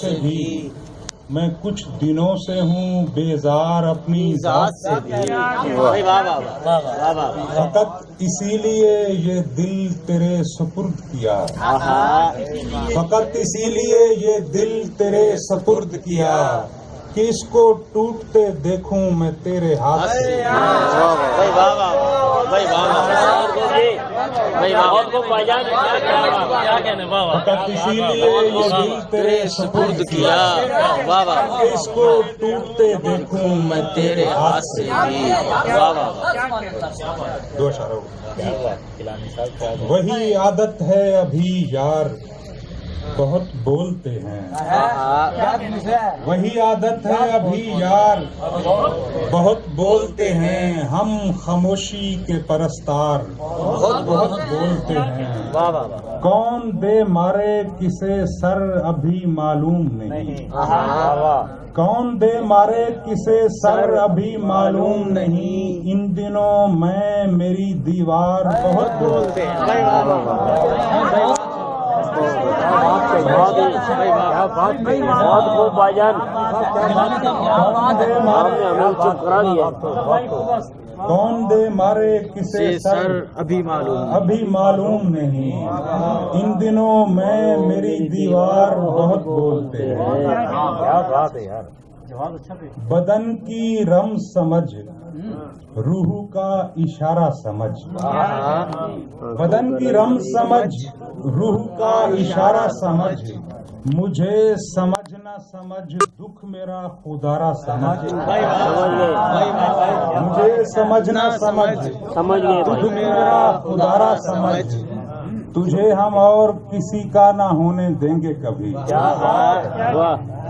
سے بھی میں کچھ دنوں سے ہوں بیزار اپنی ذات سے بھی، فقط اسی لیے یہ دل تیرے سپرد کیا، فقط اسی لیے یہ دل تیرے سپرد کیا کہ اس کو ٹوٹتے دیکھوں میں تیرے ہاتھ سے۔ فقط اسی لیے یہ دل تیرے سپرد کیا کہ اس کو ٹوٹتے دیکھوں میں تیرے ہاتھ سے۔ دو اشارہ وہی عادت ہے ابھی یار بہت بولتے ہیں، وہی عادت ہے ابھی یار بہت بولتے ہیں، ہم خاموشی کے پرستار بہت بولتے ہیں، کون دے مارے کسے سر ابھی معلوم نہیں، کون دے مارے کسے سر ابھی معلوم نہیں، ان دنوں میں میری دیوار بہت بولتے ہیں۔ کون دے مارے کسے سر ابھی معلوم نہیں، ان دنوں میں میری دیوار بہت بولتے ہیں۔ بدن کی رم سمجھ روح کا اشارہ سمجھ، بدن کی رم سمجھ روح کا اشارہ سمجھ، مجھے سمجھ نہ سمجھ دکھ میرا خدارا سمجھ، مجھے سمجھ نہ سمجھ دکھ میرا خدارا سمجھ، تجھے ہم اور کسی کا نہ ہونے دیں گے کبھی،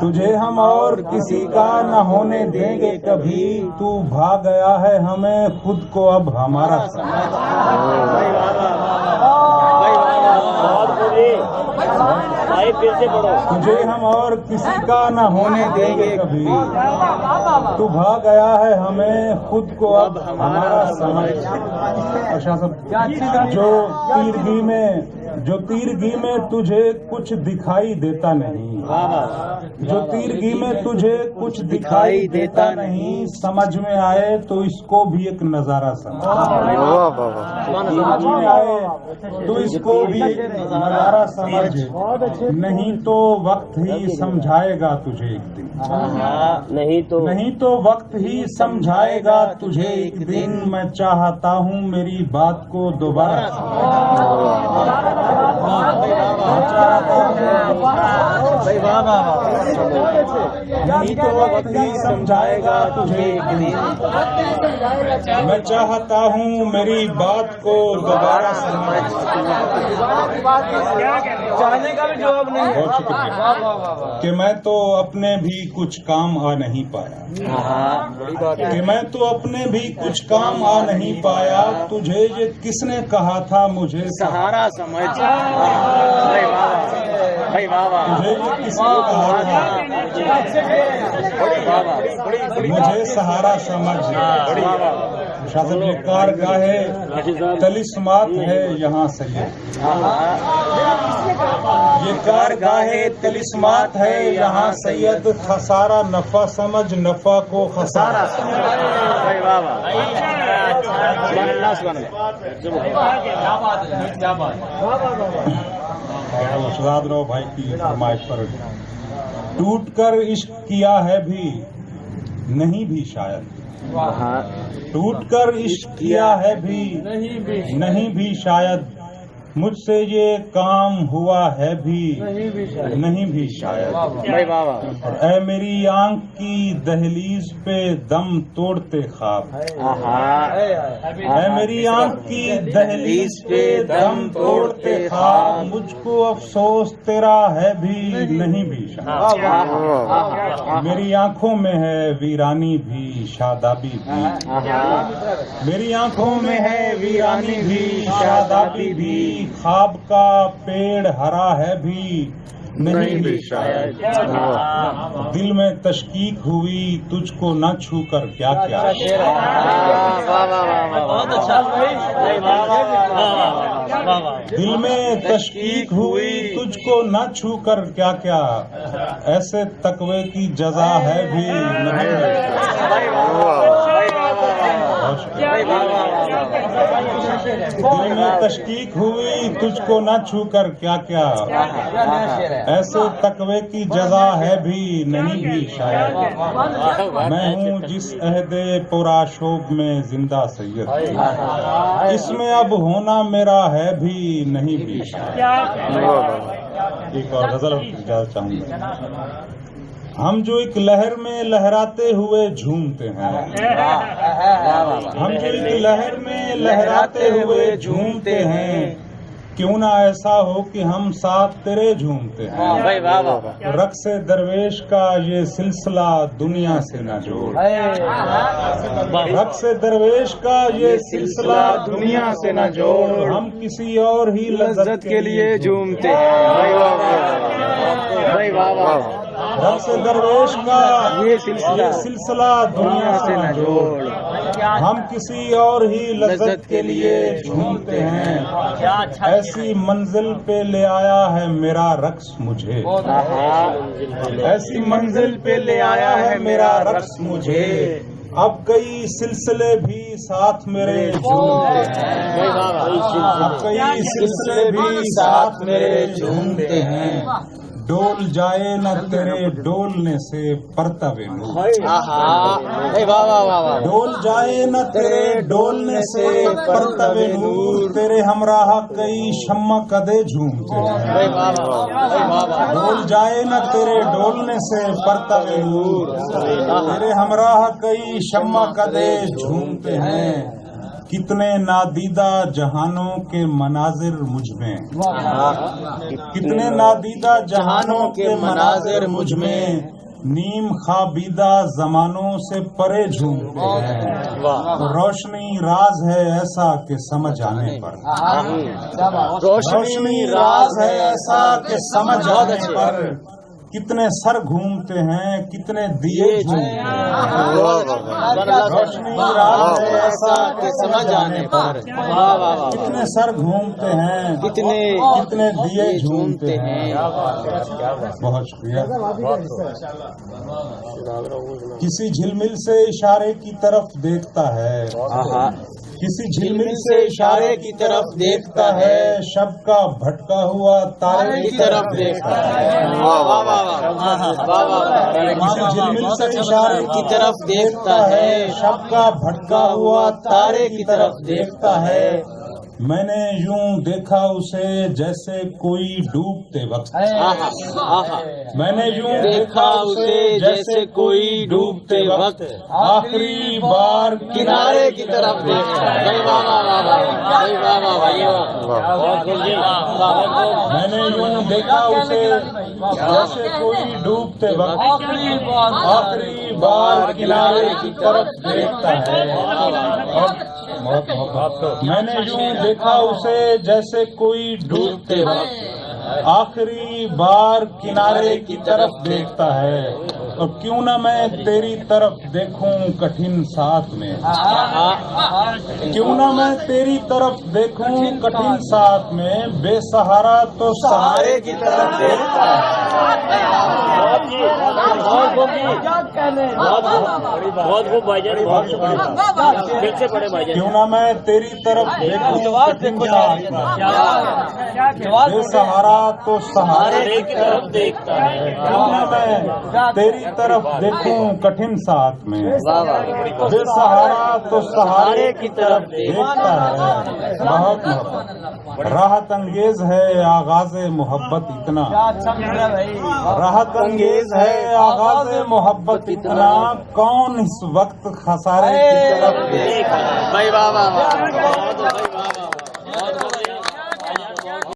تجھے ہم اور کسی کا نہ ہونے دیں گے کبھی، تو بھاگ گیا ہے ہمیں خود کو اب ہمارا سمجھ، تجھے ہم اور کسی کا نہ ہونے دیں گے کبھی، تو بھاگ گیا ہے ہمیں خود کو اب ہمارا سمجھ۔ شاہ صاحب جو تیرگی میں تجھے کچھ دکھائی دیتا نہیں، جو تیرگی میں تجھے کچھ دکھائی دیتا نہیں، سمجھ میں آئے تو اس کو بھی ایک نظارہ سمجھ، سمجھ میں آئے تو اس کو بھی ایک نظارہ سمجھ، نہیں تو وقت ہی سمجھائے گا تجھے ایک دن، نہیں تو وقت ہی سمجھائے گا تجھے ایک دن، میں چاہتا ہوں میری بات کو دوبارہ نہیں تو وقت ہی سمجھائے گا تجھے ایک دن، میں چاہتا ہوں میری بات کو دوبارہ سمجھ۔ بہت شکریہ کہ میں تو اپنے بھی کچھ کام آ نہیں پایا، کہ میں تو اپنے بھی کچھ کام آ نہیں پایا، تجھے یہ کس نے کہا تھا مجھے سہارا سمجھ، تجھے یہ کس نے کہا تھا مجھے سہارا سمجھ۔ شاہ صاحب یہ کارگاہ تلسمات ہے یہاں سید، یہ کارگاہ تلسمات ہے یہاں سید، خسارہ نفع سمجھ نفع کو خسارہ سمجھ۔ شہزاد راؤ بھائی کی فرمائش پر ٹوٹ کر عشق کیا ہے بھی نہیں بھی شاید، ٹوٹ کر عشق کیا ہے بھی نہیں بھی شاید، مجھ سے یہ کام ہوا ہے بھی نہیں بھی شاید، اور اے میری آنکھ کی دہلیز پہ دم توڑتے خواب، اے میری آنکھ کی دہلیز پہ دم توڑتے خواب، مجھ کو افسوس تیرا ہے بھی نہیں بھی شاید، میری آنکھوں میں ہے ویرانی بھی شادابی بھی، میری آنکھوں میں ہے ویرانی بھی شادابی بھی، خواب کا پیڑ ہرا ہے بھی نہیں بھی شاید. دل میں تشکیک ہوئی تجھ کو نہ چھو کر کیا کیا. دل میں تشکیک ہوئی تجھ کو نہ چھو کر کیا کیا. ایسے تقوی کی جزا ہے بھی دل میں تشکیک ہوئی تجھ کو نہ چھو کر کیا کیا. ایسے تقوی کی جزا ہے بھی نہیں بھی شاید. میں ہوں جس عہد پرآشوب میں زندہ سید. اس میں اب ہونا میرا ہے بھی نہیں بھی شاید. ایک اور غزل اجازت چاہوں گا. ہم جو ایک لہر میں لہراتے ہوئے جھومتے ہیں. ہم جو ایک لہر میں لہراتے ہوئے جھومتے ہیں. کیوں نہ ایسا ہو کہ ہم ساتھ تیرے جھومتے ہیں. رقص درویش کا یہ سلسلہ دنیا سے نہ جوڑ. رقص درویش کا یہ سلسلہ دنیا سے نہ جوڑ. ہم کسی اور ہی لذت کے لیے جھومتے ہیں. رقص درویش کا یہ سلسلہ دنیا سے نہ جوڑ. ہم کسی اور ہی لذت کے لیے جھومتے ہیں. ایسی منزل پہ لے آیا ہے میرا رقص مجھے. ایسی منزل پہ لے آیا ہے میرا رقص مجھے. اب کئی سلسلے بھی ساتھ میرے جھومتے ہیں. اب کئی سلسلے بھی ساتھ میرے جھومتے ہیں. ڈول جائے نہ تیرے ڈولنے سے پرتو نور. ڈول جائے نہ تیرے ڈولنے سے پرتو نور. تیرے ہمراہ کئی شمع کدے جھومتے ہیں. ڈول جائے نہ تیرے ڈولنے سے پرتو نور. تیرے ہمراہ کئی شمع کدے جھومتے ہیں. کتنے نادیدہ جہانوں کے مناظر مجھ میں. کتنے نادیدہ جہانوں کے مناظر مجھ میں. نیم خوابیدہ زمانوں سے پرے جھومتے ہیں. روشنی راز ہے ایسا کہ سمجھ آنے پر. روشنی راز ہے ایسا کہ سمجھ آنے پر. کتنے سر گھومتے ہیں کتنے دیے جھومتے ہیں. روشنی راز ہے ایسا کہ سمجھ آنے پر. کتنے سر گھومتے ہیں کتنے دیے جھومتے ہیں. بہت شکریہ. کسی جھلمل سے اشارے کی طرف دیکھتا ہے. کسی جھلمل سے اشارے کی طرف دیکھتا ہے. شب کا بھٹکا ہوا تارے کی طرف دیکھتا ہے. کسی جھلمل سے اشارے کی طرف دیکھتا ہے. شب کا بھٹکا ہوا تارے کی طرف دیکھتا ہے. میں نے یوں دیکھا اسے جیسے کوئی ڈوبتے وقت. میں نے یوں دیکھا اسے جیسے کوئی ڈوبتے وقت. آخری بار کنارے کی طرف دیکھا. میں نے یوں دیکھا اسے جیسے کوئی ڈوبتے وقت. آخری بار کنارے کی طرف دیکھتا ہے. میں نے یوں دیکھا اسے جیسے کوئی ڈوبتے وقت. آخری بار کنارے کی طرف دیکھتا ہے. اور کیوں نہ میں تیری طرف دیکھوں کٹھن ساتھ میں. کیوں نہ میں تیری طرف دیکھوں کٹھن ساتھ میں. بے سہارا تو سہارے کی طرف دیکھتا ہے. کیوں نہ میں تیری طرف دیکھوں بے سہارا تو سہارے کی طرف دیکھتا ہے. کیوں نہ میں تیری طرف دیکھوں کٹھن ساتھ میں. بے سہارا تو سہارے کی طرف دیکھتا ہے. بہت راحت انگیز ہے آغاز محبت اتنا. راحت انگیز ہے آغاز محبت اتنا. کون اس وقت خسارے کی طرف دیکھتا ہے.